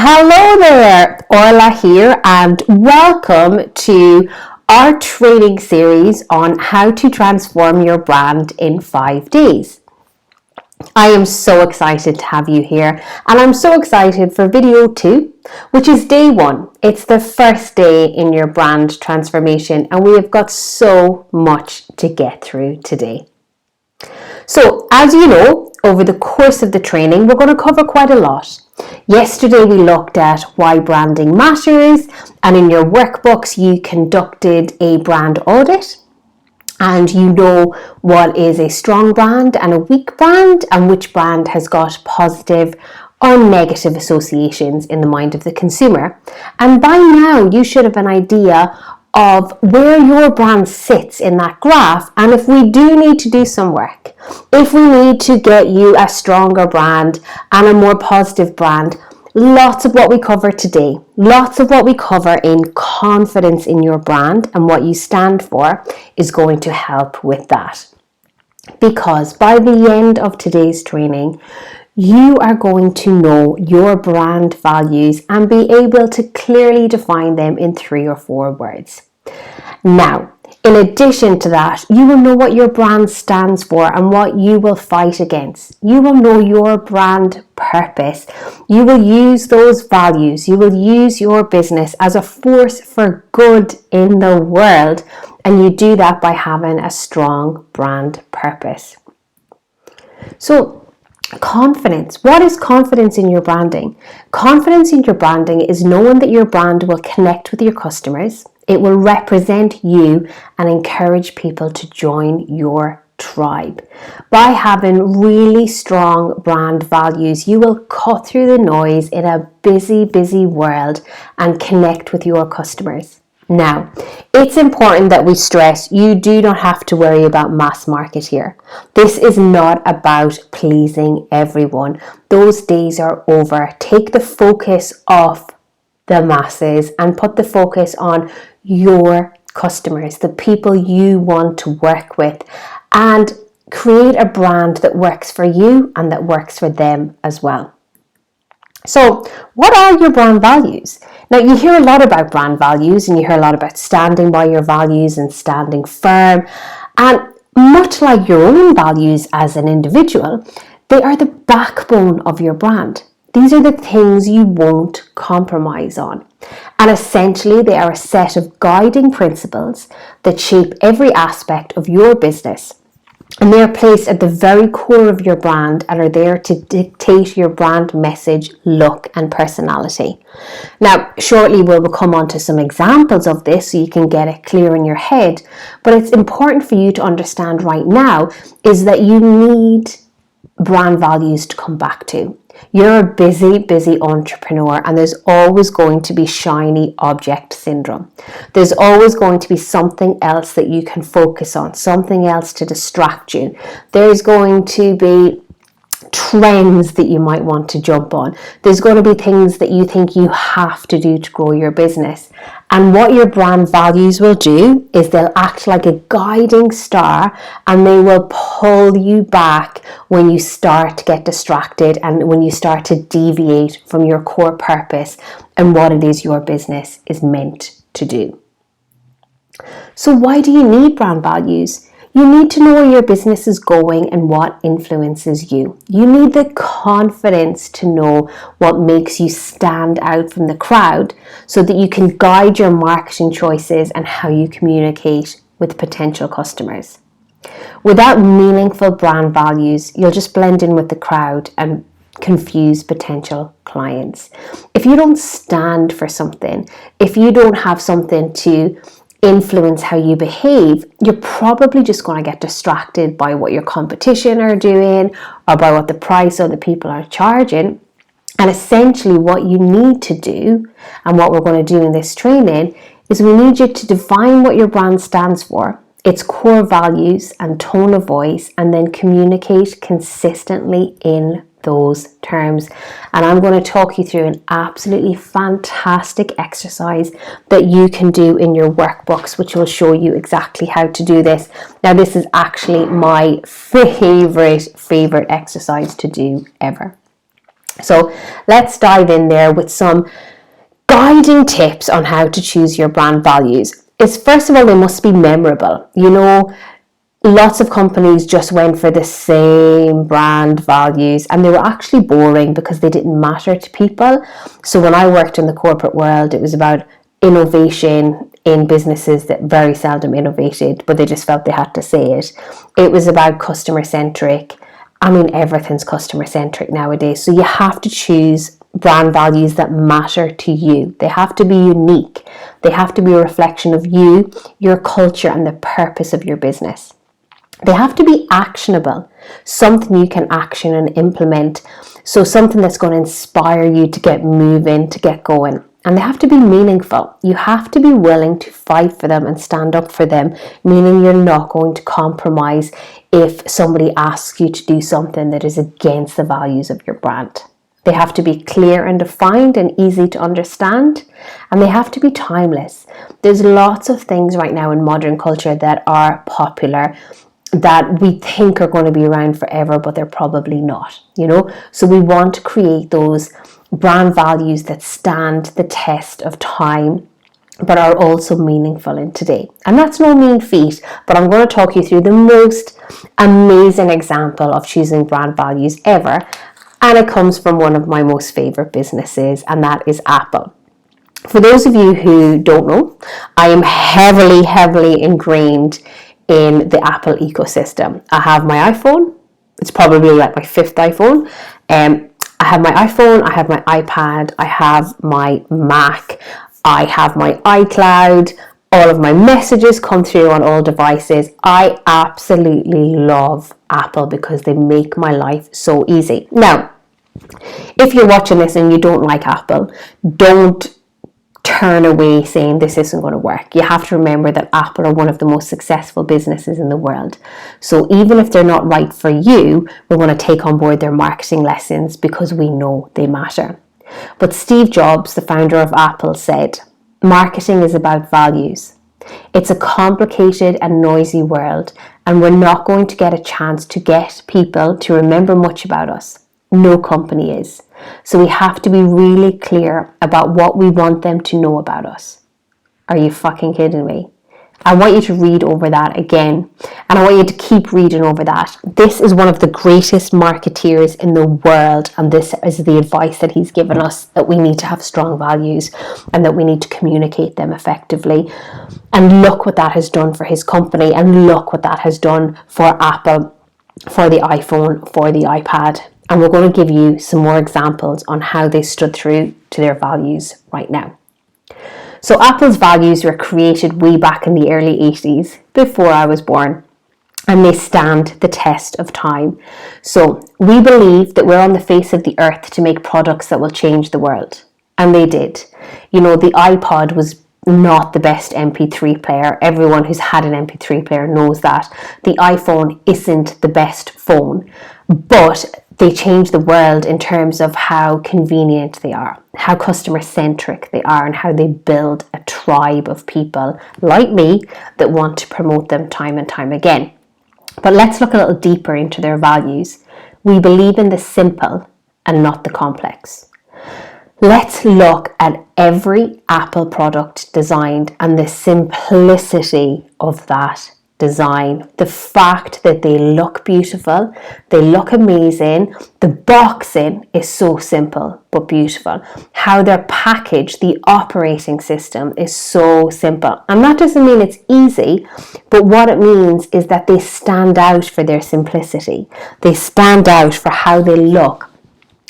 Hello there, Orla here, and welcome to our training series on how to transform your brand in 5 days. I am so excited to have you here, and I'm so excited for video 2, which is day 1. It's the first day in your brand transformation, and we have got so much to get through today. So, as you know, over the course of the training, we're going to cover quite a lot. Yesterday, we looked at why branding matters, and in your workbooks, you conducted a brand audit, and you know what is a strong brand and a weak brand, and which brand has got positive or negative associations in the mind of the consumer. And by now, you should have an idea of where your brand sits in that graph, and if we do need to do some work, if we need to get you a stronger brand and a more positive brand, lots of what we cover today, lots of what we cover in confidence in your brand and what you stand for is going to help with that. Because by the end of today's training, you are going to know your brand values and be able to clearly define them in 3 or 4 words. Now, in addition to that, you will know what your brand stands for and what you will fight against. You will know your brand purpose. You will use those values. You will use your business as a force for good in the world. And you do that by having a strong brand purpose. So, confidence. What is confidence in your branding? Confidence in your branding is knowing that your brand will connect with your customers. It will represent you and encourage people to join your tribe. By having really strong brand values, you will cut through the noise in a busy world and connect with your customers. Now, it's important that we stress you do not have to worry about mass market here. This is not about pleasing everyone. Those days are over. Take the focus off the masses and put the focus on your customers, the people you want to work with, and create a brand that works for you and that works for them as well. So, what are your brand values? Now, you hear a lot about brand values and you hear a lot about standing by your values and standing firm. And much like your own values as an individual, they are the backbone of your brand. These are the things you won't compromise on. And essentially, they are a set of guiding principles that shape every aspect of your business. And they are placed at the very core of your brand and are there to dictate your brand message, look, and personality. Now, shortly we'll come on to some examples of this so you can get it clear in your head. But it's important for you to understand right now is that you need brand values to come back to. You're a busy entrepreneur, and there's always going to be shiny object syndrome. There's always going to be something else that you can focus on, something else to distract you. There's going to be trends that you might want to jump on. There's going to be things that you think you have to do to grow your business. And what your brand values will do is they'll act like a guiding star, and they will pull you back when you start to get distracted and when you start to deviate from your core purpose and what it is your business is meant to do. So why do you need brand values? You need to know where your business is going and what influences you. You need the confidence to know what makes you stand out from the crowd so that you can guide your marketing choices and how you communicate with potential customers. Without meaningful brand values, you'll just blend in with the crowd and confuse potential clients. If you don't stand for something, if you don't have something to influence how you behave, you're probably just going to get distracted by what your competition are doing or by what the price other people are charging. And essentially what you need to do, and what we're going to do in this training, is we need you to define what your brand stands for, its core values and tone of voice, and then communicate consistently in those terms. And I'm going to talk you through an absolutely fantastic exercise that you can do in your workbooks, which will show you exactly how to do this. Now, this is actually my favorite exercise to do ever. So let's dive in there with some guiding tips on how to choose your brand values. Is first of all, they must be memorable. Lots of companies just went for the same brand values and they were actually boring because they didn't matter to people. So when I worked in the corporate world, it was about innovation in businesses that very seldom innovated, but they just felt they had to say it. It was about customer centric. I mean, everything's customer centric nowadays. So you have to choose brand values that matter to you. They have to be unique. They have to be a reflection of you, your culture, and the purpose of your business. They have to be actionable, something you can action and implement. So something that's going to inspire you to get moving, to get going. And they have to be meaningful. You have to be willing to fight for them and stand up for them, meaning you're not going to compromise if somebody asks you to do something that is against the values of your brand. They have to be clear and defined and easy to understand, and they have to be timeless. There's lots of things right now in modern culture that are popular that we think are going to be around forever, but they're probably not, So we want to create those brand values that stand the test of time, but are also meaningful in today. And that's no mean feat, but I'm going to talk you through the most amazing example of choosing brand values ever. And it comes from one of my most favorite businesses, and that is Apple. For those of you who don't know, I am heavily ingrained in the Apple ecosystem. I have my iPhone. It's probably like my fifth iPhone. I have my iPhone, I have my iPad, I have my Mac, I have my iCloud. All of my messages come through on all devices. I absolutely love Apple because they make my life so easy. Now, if you're watching this and you don't like Apple, don't turn away saying this isn't going to work. You have to remember that Apple are one of the most successful businesses in the world. So even if they're not right for you, we're going to take on board their marketing lessons because we know they matter. But Steve Jobs, the founder of Apple, said, "Marketing is about values. It's a complicated and noisy world, and we're not going to get a chance to get people to remember much about us. No company is. So we have to be really clear about what we want them to know about us." Are you fucking kidding me? I want you to read over that again, and I want you to keep reading over that. This is one of the greatest marketeers in the world, and this is the advice that he's given us, that we need to have strong values and that we need to communicate them effectively. And look what that has done for his company, and look what that has done for Apple, for the iPhone, for the iPad. And we're going to give you some more examples on how they stood true to their values right now. So Apple's values were created way back in the early 80s, before I was born, and they stand the test of time. So we believe that we're on the face of the earth to make products that will change the world. And they did. The iPod was not the best MP3 player. Everyone who's had an MP3 player knows that. The iPhone isn't the best phone, but they change the world in terms of how convenient they are, how customer centric they are, and how they build a tribe of people like me that want to promote them time and time again. But let's look a little deeper into their values. We believe in the simple and not the complex. Let's look at every Apple product designed and the simplicity of that design. The fact that they look beautiful, they look amazing. The boxing is so simple but beautiful. How they're packaged, the operating system is so simple. And that doesn't mean it's easy, but what it means is that they stand out for their simplicity. They stand out for how they look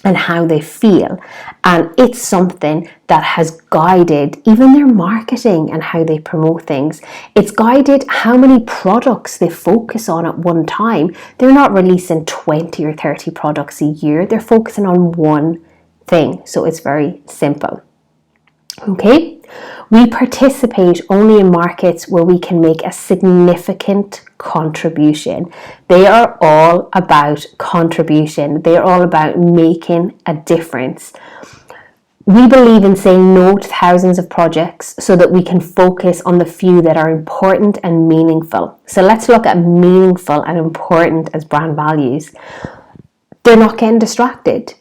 and how they feel. And it's something that has guided even their marketing and how they promote things. It's guided how many products they focus on at one time. They're not releasing 20 or 30 products a year. They're focusing on one thing. So it's very simple. Okay, we participate only in markets where we can make a significant contribution. They are all about contribution. They are all about making a difference. We believe in saying no to thousands of projects so that we can focus on the few that are important and meaningful. So let's look at meaningful and important as brand values. They're not getting distracted.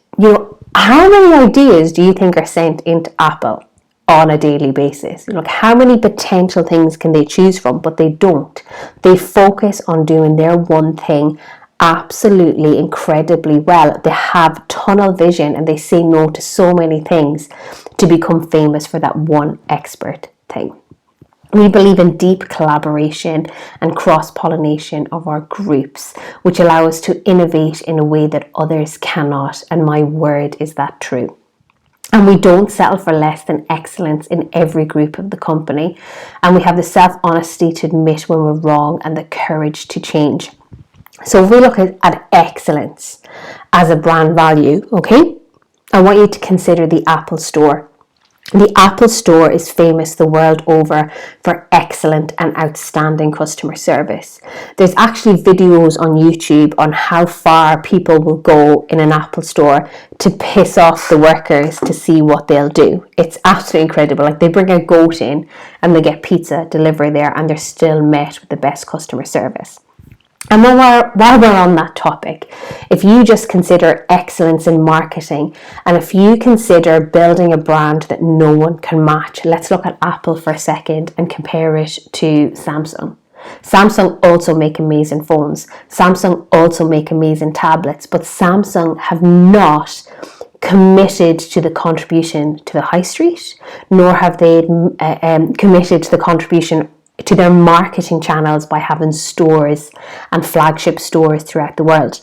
How many ideas do you think are sent into Apple on a daily basis? Like, how many potential things can they choose from? But they don't. They focus on doing their one thing absolutely incredibly well. They have tunnel vision and they say no to so many things to become famous for that one expert thing. We believe in deep collaboration and cross-pollination of our groups, which allow us to innovate in a way that others cannot, and my word, is that true. And we don't settle for less than excellence in every group of the company, and we have the self-honesty to admit when we're wrong and the courage to change. So if we look at excellence as a brand value, okay, I want you to consider the Apple Store. The Apple Store is famous the world over for excellent and outstanding customer service. There's actually videos on YouTube on how far people will go in an Apple Store to piss off the workers to see what they'll do. It's absolutely incredible. Like, they bring a goat in and they get pizza delivered there and they're still met with the best customer service. And while we're on that topic, if you just consider excellence in marketing, and if you consider building a brand that no one can match, let's look at Apple for a second and compare it to Samsung. Samsung also make amazing phones. Samsung also make amazing tablets, but Samsung have not committed to the contribution to the high street, nor have they committed to the contribution to their marketing channels by having stores and flagship stores throughout the world.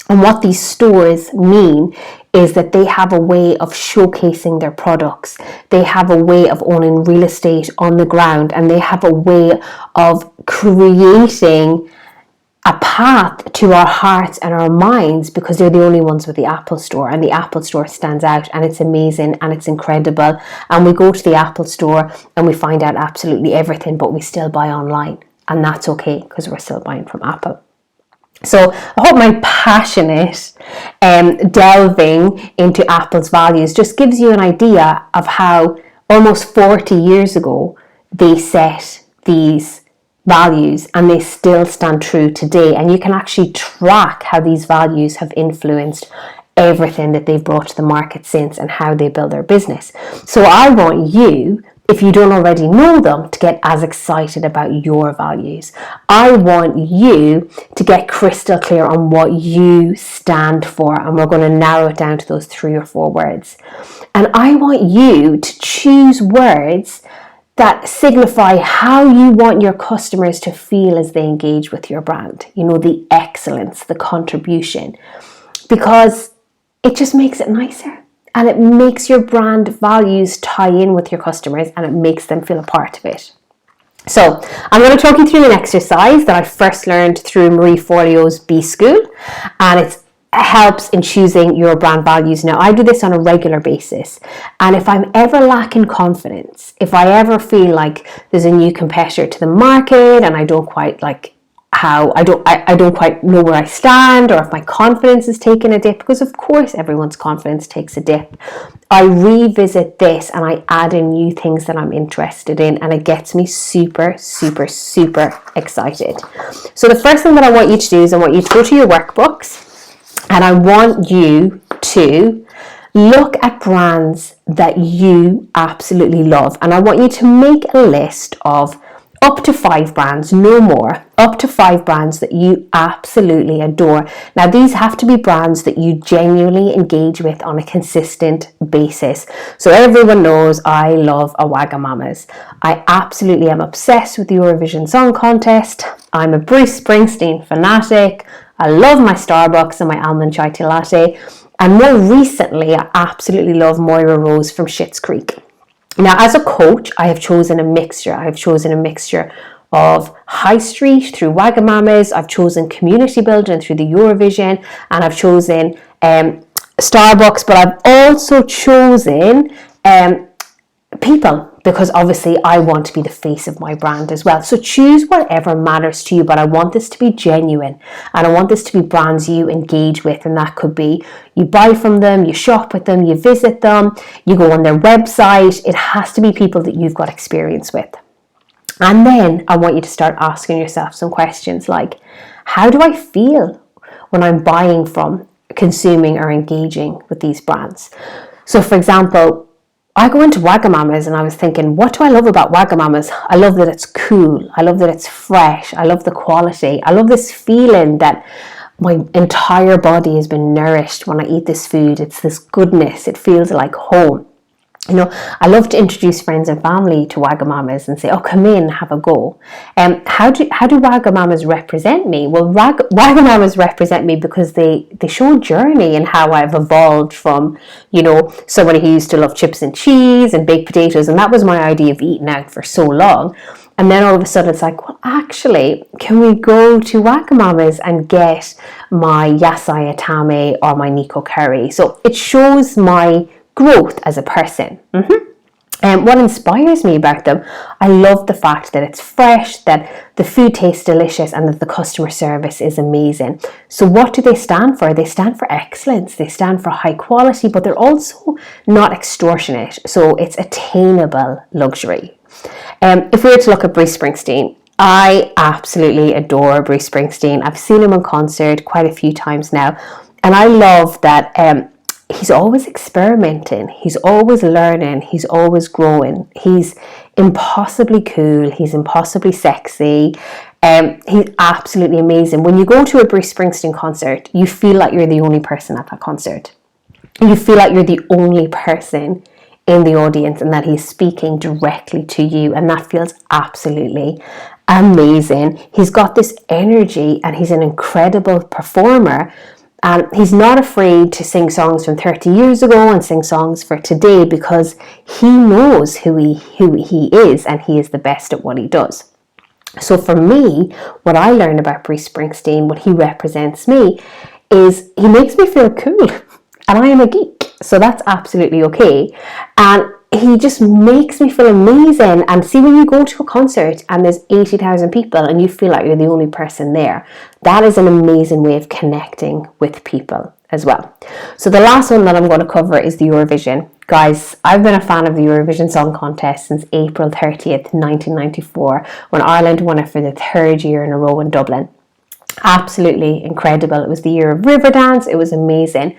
And what these stores mean is that they have a way of showcasing their products. They have a way of owning real estate on the ground, and they have a way of creating a path to our hearts and our minds, because they're the only ones with the Apple Store, and the Apple Store stands out, and it's amazing and it's incredible. And we go to the Apple Store and we find out absolutely everything, but we still buy online, and that's okay because we're still buying from Apple. So I hope my passionate delving into Apple's values just gives you an idea of how almost 40 years ago they set these values and they still stand true today. And you can actually track how these values have influenced everything that they've brought to the market since and how they build their business. So I want you, if you don't already know them, to get as excited about your values. I want you to get crystal clear on what you stand for, and we're going to narrow it down to those 3 or 4 words. And I want you to choose words that signify how you want your customers to feel as they engage with your brand. You know, the excellence, the contribution, because it just makes it nicer, and it makes your brand values tie in with your customers, and it makes them feel a part of it. So I'm going to talk you through an exercise that I first learned through Marie Forleo's B School, and it helps in choosing your brand values. Now, I do this on a regular basis, and if I'm ever lacking confidence, if I ever feel like there's a new competitor to the market and I don't quite like how I don't quite know where I stand, or if my confidence is taking a dip, because of course everyone's confidence takes a dip, I revisit this and I add in new things that I'm interested in, and it gets me super, super, super excited. So the first thing that I want you to do is I want you to go to your workbooks, and I want you to look at brands that you absolutely love. And I want you to make a list of up to 5 brands, no more, up to 5 brands that you absolutely adore. Now, these have to be brands that you genuinely engage with on a consistent basis. So everyone knows I love a Wagamama's. I absolutely am obsessed with the Eurovision Song Contest. I'm a Bruce Springsteen fanatic. I love my Starbucks and my almond chai tea latte. And more recently, I absolutely love Moira Rose from Schitt's Creek. Now, as a coach, I have chosen a mixture. I've chosen a mixture of high street through Wagamama's. I've chosen community building through the Eurovision, and I've chosen Starbucks, but I've also chosen people, because obviously I want to be the face of my brand as well. So choose whatever matters to you, but I want this to be genuine, and I want this to be brands you engage with, and that could be you buy from them, you shop with them, you visit them, you go on their website. It has to be people that you've got experience with. And then I want you to start asking yourself some questions like, how do I feel when I'm buying from consuming or engaging with these brands. So for example, I go into Wagamama's and I was thinking, what do I love about Wagamama's? I love that it's cool. I love that it's fresh. I love the quality. I love this feeling that my entire body has been nourished when I eat this food. It's this goodness. It feels like home. You know, I love to introduce friends and family to Wagamama's and say, oh, come in, have a go. How do Wagamama's represent me? Well, Wagamama's represent me because they show a journey in how I've evolved from, you know, somebody who used to love chips and cheese and baked potatoes. And that was my idea of eating out for so long. And then all of a sudden it's like, well, actually, can we go to Wagamama's and get my yasai atame or my Nico curry? So it shows my growth as a person. And what inspires me about them, I love the fact that it's fresh, that the food tastes delicious, and that the customer service is amazing. So what do they stand for? They stand for excellence. They stand for high quality, but they're also not extortionate. So it's attainable luxury. If we were to look at Bruce Springsteen, I absolutely adore Bruce Springsteen. I've seen him in concert quite a few times now, and I love that he's always experimenting, he's always learning, he's always growing. He's impossibly cool, he's impossibly sexy. He's absolutely amazing. When you go to a Bruce Springsteen concert, you feel like you're the only person at that concert. You feel like you're the only person in the audience and that he's speaking directly to you, and that feels absolutely amazing. He's got this energy and he's an incredible performer. And he's not afraid to sing songs from 30 years ago and sing songs for today because he knows who he is, and he is the best at what he does. So for me, what I learned about Bruce Springsteen, what he represents me, is he makes me feel cool. And I am a geek, so that's absolutely okay. And he just makes me feel amazing. And see, when you go to a concert and there's 80,000 people and you feel like you're the only person there, that is an amazing way of connecting with people as well. So the last one that I'm going to cover is the Eurovision. Guys, I've been a fan of the Eurovision Song Contest since April 30th, 1994, when Ireland won it for the third year in a row in Dublin. Absolutely incredible. It was the year of Riverdance. It was amazing.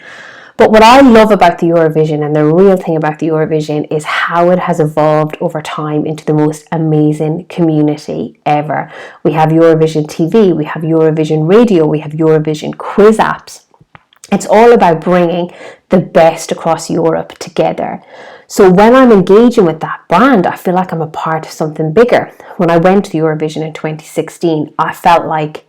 But what I love about the Eurovision, and the real thing about the Eurovision, is how it has evolved over time into the most amazing community ever. We have Eurovision TV, we have Eurovision Radio, we have Eurovision quiz apps. It's all about bringing the best across Europe together. So when I'm engaging with that brand, I feel like I'm a part of something bigger. When I went to the Eurovision in 2016, I felt like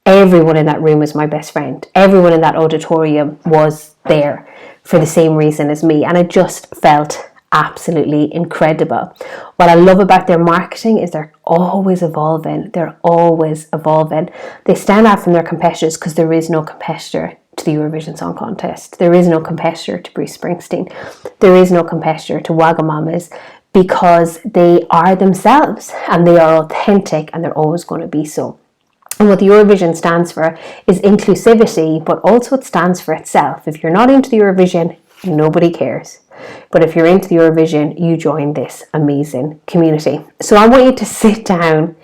everyone in that room was my best friend. Everyone in that auditorium was there for the same reason as me. And it just felt absolutely incredible. What I love about their marketing is they're always evolving. They're always evolving. They stand out from their competitors because there is no competitor to the Eurovision Song Contest. There is no competitor to Bruce Springsteen. There is no competitor to Wagamama's, because they are themselves and they are authentic, and they're always going to be so. And what the Eurovision stands for is inclusivity, but also it stands for itself. If you're not into the Eurovision, nobody cares. But if you're into the Eurovision, you join this amazing community. So I want you to sit down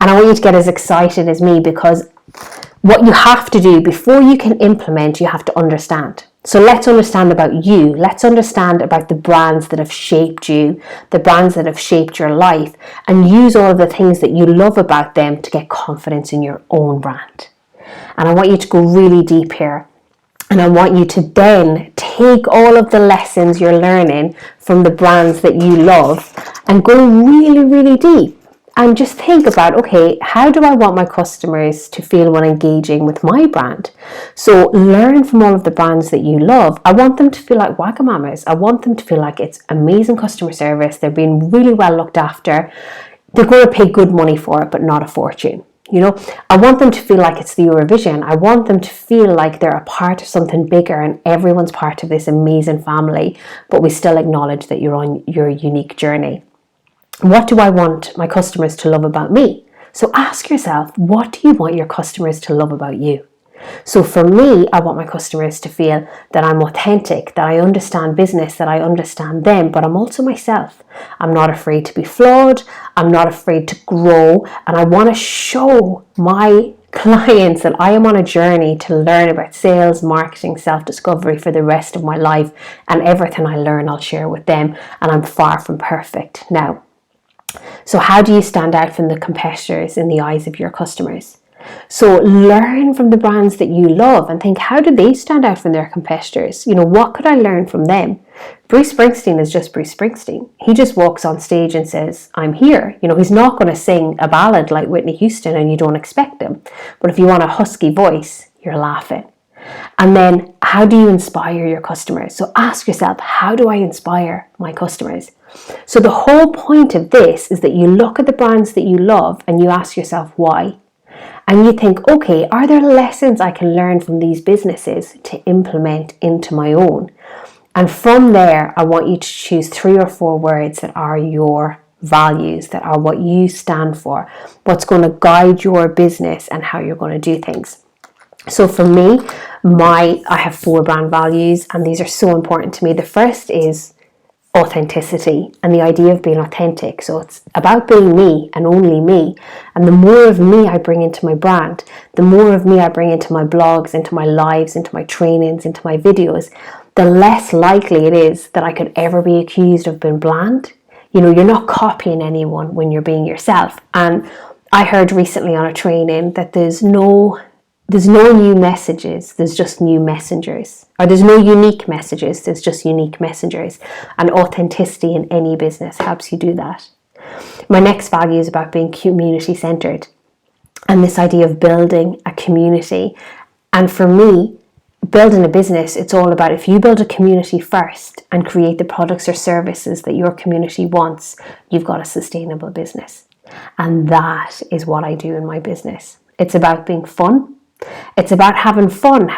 and I want you to get as excited as me, because what you have to do before you can implement, you have to understand. So let's understand about you. Let's understand about the brands that have shaped you, the brands that have shaped your life, and use all of the things that you love about them to get confidence in your own brand. And I want you to go really deep here. And I want you to then take all of the lessons you're learning from the brands that you love and go really, really deep. And just think about, okay, how do I want my customers to feel when engaging with my brand? So learn from all of the brands that you love. I want them to feel like Wagamama's. I want them to feel like it's amazing customer service. They're being really well looked after. They're going to pay good money for it, but not a fortune. You know, I want them to feel like it's the Eurovision. I want them to feel like they're a part of something bigger and everyone's part of this amazing family, but we still acknowledge that you're on your unique journey. What do I want my customers to love about me? So ask yourself, what do you want your customers to love about you? So for me, I want my customers to feel that I'm authentic, that I understand business, that I understand them, but I'm also myself. I'm not afraid to be flawed. I'm not afraid to grow. And I want to show my clients that I am on a journey to learn about sales, marketing, self-discovery for the rest of my life, and everything I learn I'll share with them, and I'm far from perfect now. So how do you stand out from the competitors in the eyes of your customers? So learn from the brands that you love and think, how do they stand out from their competitors? What could I learn from them? Bruce Springsteen is just Bruce Springsteen. He just walks on stage and says, I'm here. He's not going to sing a ballad like Whitney Houston and you don't expect him. But if you want a husky voice, you're laughing. And then how do you inspire your customers? So ask yourself, how do I inspire my customers? So the whole point of this is that you look at the brands that you love and you ask yourself why. And you think, okay, are there lessons I can learn from these businesses to implement into my own? And from there, I want you to choose 3 or 4 words that are your values, that are what you stand for, what's going to guide your business and how you're going to do things. So for me, I have 4 brand values, and these are so important to me. The first is authenticity and the idea of being authentic. So it's about being me and only me. And the more of me I bring into my brand, the more of me I bring into my blogs, into my lives, into my trainings, into my videos, the less likely it is that I could ever be accused of being bland. You're not copying anyone when you're being yourself. And I heard recently on a training that there's no new messages, there's just new messengers. Or there's no unique messages, there's just unique messengers. And authenticity in any business helps you do that. My next value is about being community-centered and this idea of building a community. And for me, building a business, it's all about, if you build a community first and create the products or services that your community wants, you've got a sustainable business. And that is what I do in my business. It's about being fun. It's about having fun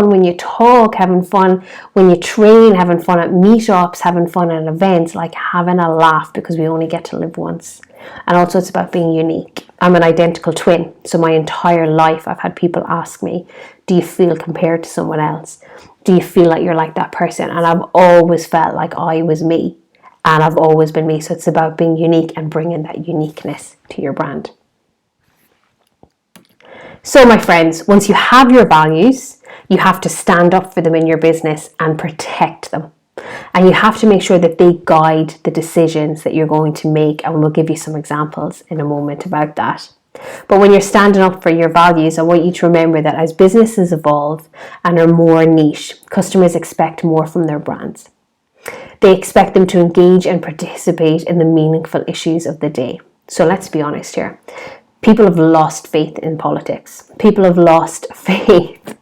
when you talk, having fun when you train, having fun at meetups, having fun at events, like having a laugh, because we only get to live once. And also it's about being unique. I'm an identical twin. So my entire life I've had people ask me, do you feel compared to someone else? Do you feel like you're like that person? And I've always felt like I was me. And I've always been me. So it's about being unique and bringing that uniqueness to your brand. So my friends, once you have your values, you have to stand up for them in your business and protect them. And you have to make sure that they guide the decisions that you're going to make. And we'll give you some examples in a moment about that. But when you're standing up for your values, I want you to remember that as businesses evolve and are more niche, customers expect more from their brands. They expect them to engage and participate in the meaningful issues of the day. So let's be honest here. People have lost faith in politics. People have lost faith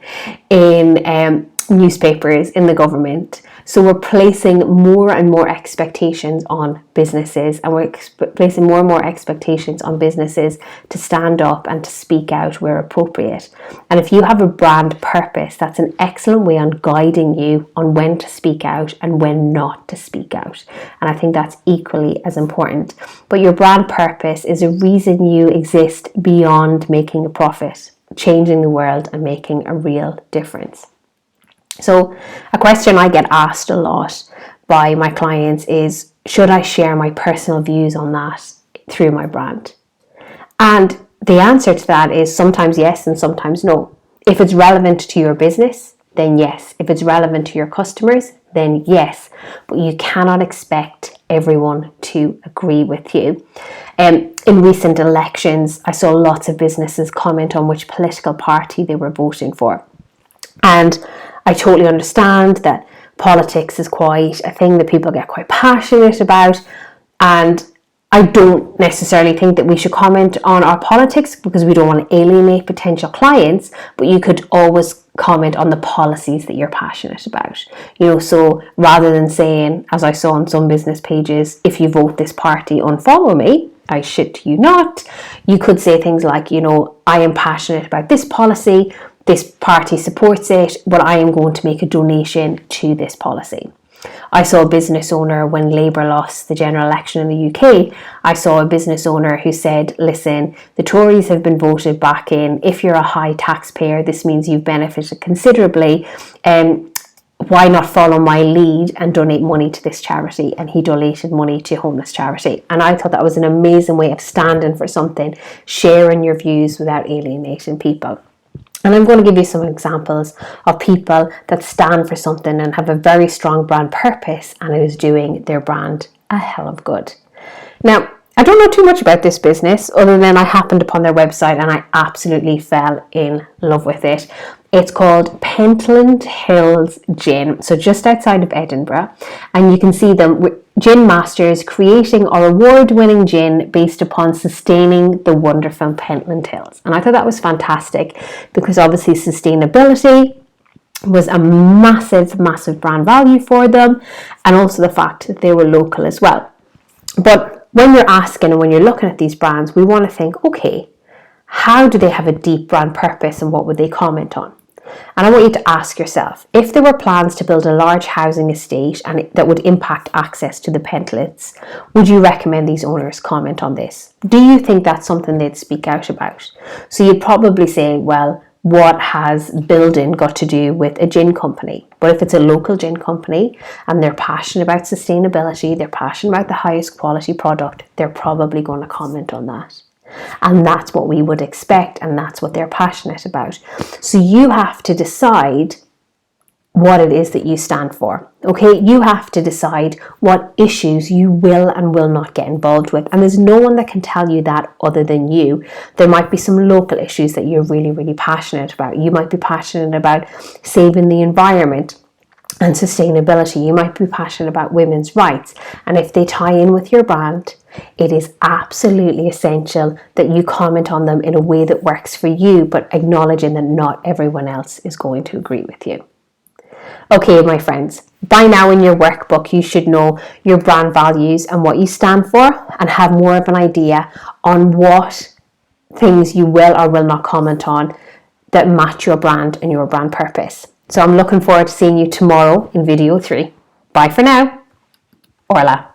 in newspapers, in the government. So we're placing more and more expectations on businesses, and we're placing more and more expectations on businesses to stand up and to speak out where appropriate. And if you have a brand purpose, that's an excellent way on guiding you on when to speak out and when not to speak out. And I think that's equally as important. But your brand purpose is a reason you exist beyond making a profit, changing the world and making a real difference. So a question I get asked a lot by my clients is, should I share my personal views on that through my brand? And the answer to that is sometimes yes and sometimes no. If it's relevant to your business, then yes. If it's relevant to your customers, then yes. But you cannot expect everyone to agree with you. In recent elections, I saw lots of businesses comment on which political party they were voting for. And I totally understand that politics is quite a thing that people get quite passionate about, and I don't necessarily think that we should comment on our politics because we don't want to alienate potential clients, but you could always comment on the policies that you're passionate about. So rather than saying, as I saw on some business pages, if you vote this party, unfollow me, I shit you not, you could say things like, I am passionate about this policy, this party supports it, but I am going to make a donation to this policy. I saw a business owner when Labour lost the general election in the UK. I saw a business owner who said, listen, the Tories have been voted back in. If you're a high taxpayer, this means you've benefited considerably why not follow my lead and donate money to this charity? And he donated money to homeless charity. And I thought that was an amazing way of standing for something, sharing your views without alienating people. And I'm going to give you some examples of people that stand for something and have a very strong brand purpose, and it is doing their brand a hell of good. Now, I don't know too much about this business other than I happened upon their website and I absolutely fell in love with it. It's called Pentland Hills Gin, so just outside of Edinburgh, and you can see them with gin masters creating our award-winning gin based upon sustaining the wonderful Pentland Hills. And I thought that was fantastic because obviously sustainability was a massive brand value for them, and also the fact that they were local as well. But when you're asking and when you're looking at these brands, we want to think, okay, how do they have a deep brand purpose and what would they comment on? And I want you to ask yourself, if there were plans to build a large housing estate and that would impact access to the Pentlands, would you recommend these owners comment on this? Do you think that's something they'd speak out about? So you'd probably say, well, what has building got to do with a gin company? But if it's a local gin company and they're passionate about sustainability, they're passionate about the highest quality product, they're probably going to comment on that. And that's what we would expect, and that's what they're passionate about. So you have to decide what it is that you stand for. Okay, you have to decide what issues you will and will not get involved with, and there's no one that can tell you that other than you. There might be some local issues that you're really passionate about. You might be passionate about saving the environment and sustainability. You might be passionate about women's rights, and if they tie in with your brand, it is absolutely essential that you comment on them in a way that works for you, but acknowledging that not everyone else is going to agree with you. Okay, my friends, by now in your workbook, you should know your brand values and what you stand for, and have more of an idea on what things you will or will not comment on that match your brand and your brand purpose. So I'm looking forward to seeing you tomorrow in video 3. Bye for now. Orla.